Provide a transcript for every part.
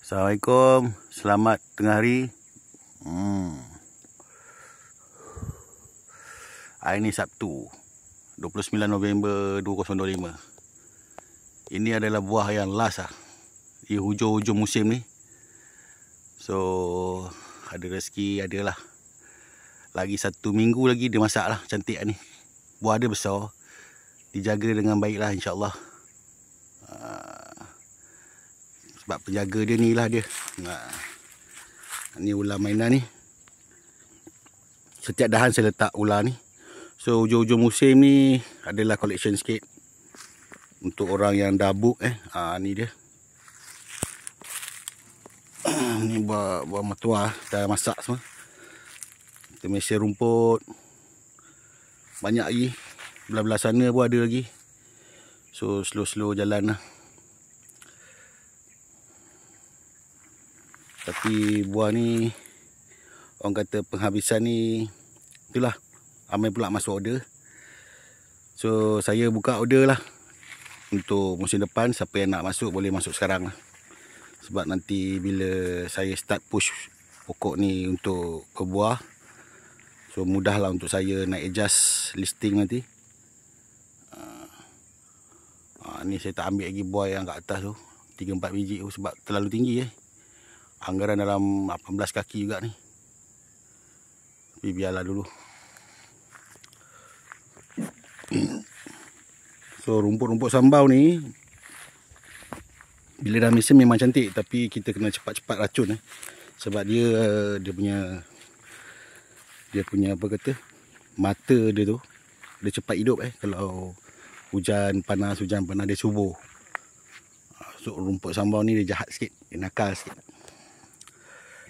Assalamualaikum, selamat tengah hari. Hari ni Sabtu 29 November 2025. Ini adalah buah yang last di hujung-hujung musim ni. So ada rezeki, adalah lagi 1 minggu lagi dia masak lah. Cantik ni. Buah dia besar, dijaga dengan baik lah, insyaAllah. Sebab penjaga dia ni lah dia. Ni ular mainan ni. Setiap dahan saya letak ular ni. So hujung-hujung musim ni adalah collection sikit untuk orang yang dah book ni dia. Ni buah matua dah masak semua. Kita mesin rumput banyak lagi. Belah-belah sana pun ada lagi. So slow-slow jalan lah. Tapi buah ni, orang kata penghabisan ni, itulah, ramai pula masuk order. So saya buka order lah untuk musim depan. Siapa yang nak masuk boleh masuk sekarang lah. Sebab nanti bila saya start push pokok ni untuk berbuah, so mudah lah untuk saya nak adjust listing nanti. Ni saya tak ambil lagi buah yang kat atas tu, 3-4 biji tu, sebab terlalu tinggi Anggaran dalam 18 kaki juga ni. Tapi biarlah dulu. So rumput-rumput sambau ni, bila dah musim memang cantik, tapi kita kena cepat-cepat racun sebab dia punya apa kata, mata dia tu, dia cepat hidup kalau hujan panas dia subur. So rumput sambau ni dia jahat sikit, dia nakal sikit.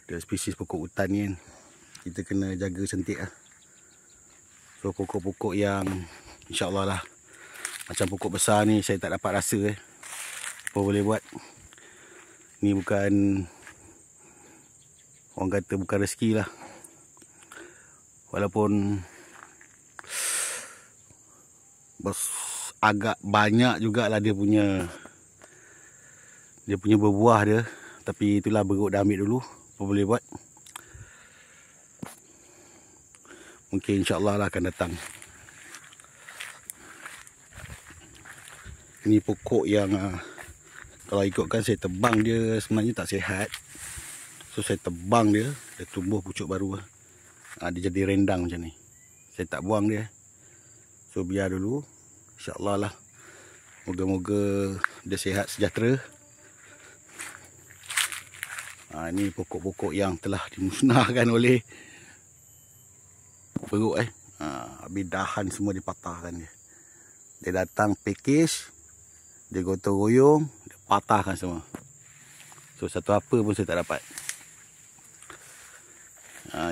Dia spesies pokok hutan ni kan, kita kena jaga cantik lah. So pokok-pokok yang insyaAllah lah, macam pokok besar ni saya tak dapat rasa apa boleh buat. Ni bukan, orang kata bukan rezeki lah. Walaupun agak banyak jugalah dia punya berbuah dia. Tapi itulah, beruk dah ambil dulu, apa boleh buat. Mungkin insyaAllah lah akan datang. Ini pokok yang kalau ikutkan saya tebang dia sebenarnya tak sihat. So saya tebang dia tumbuh pucuk baru. Dia jadi rendang macam ni. Saya tak buang dia. So biar dulu, insyaAllah lah. Moga-moga dia sihat sejahtera. Ini pokok-pokok yang telah dimusnahkan oleh beruk habis dahan semua dipatahkan dia. Dia datang package, dia gotong royong, dia patahkan semua. So satu apa pun saya tak dapat.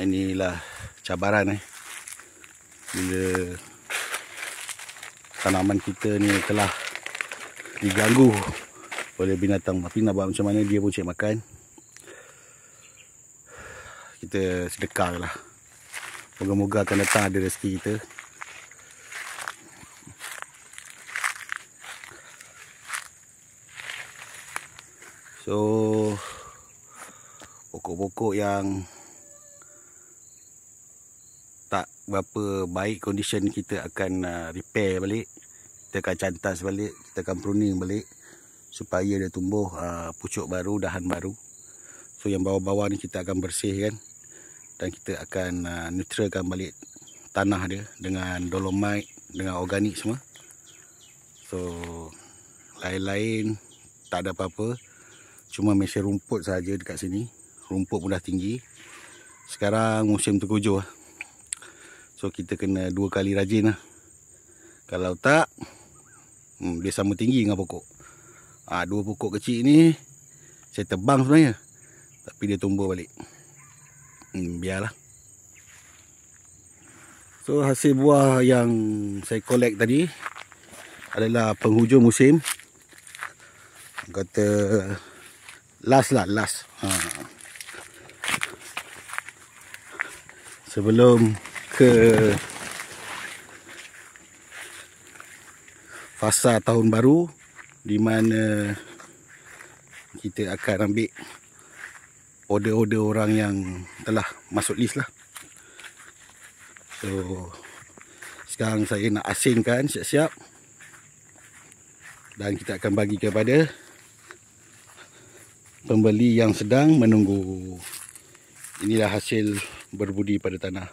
Inilah cabaran bila tanaman kita ni telah diganggu oleh binatang. Tapi nak buat macam mana, dia pun cari makan. Kita sedekah lah. Moga-moga akan datang ada rezeki kita. So pokok-pokok yang tak berapa baik condition, kita akan repair balik. Kita akan cantas balik, kita akan pruning balik supaya dia tumbuh pucuk baru, dahan baru. So yang bawah-bawah ni kita akan bersihkan, dan kita akan neutralkan balik tanah dia dengan dolomite, dengan organik semua. So lain-lain tak ada apa-apa, cuma mesin rumput saja dekat sini. Rumput pun dah tinggi. Sekarang musim tengkujuh. So kita kena 2 kali rajin lah. Kalau tak, dia sama tinggi dengan pokok. 2 pokok kecil ni saya tebang sebenarnya, tapi dia tumbuh balik. Biarlah. So hasil buah yang saya collect tadi adalah penghujung musim. Kata last. Sebelum ke fasa tahun baru, di mana kita akan ambil order-order orang yang telah masuk list lah. So sekarang saya nak asingkan siap-siap, dan kita akan bagi kepada pembeli yang sedang menunggu. Inilah hasil berbudi pada tanah.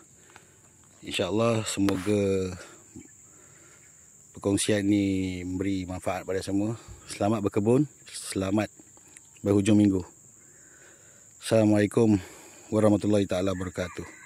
InsyaAllah semoga perkongsian ni memberi manfaat pada semua. Selamat berkebun, selamat berhujung minggu. Assalamualaikum warahmatullahi taala wabarakatuh.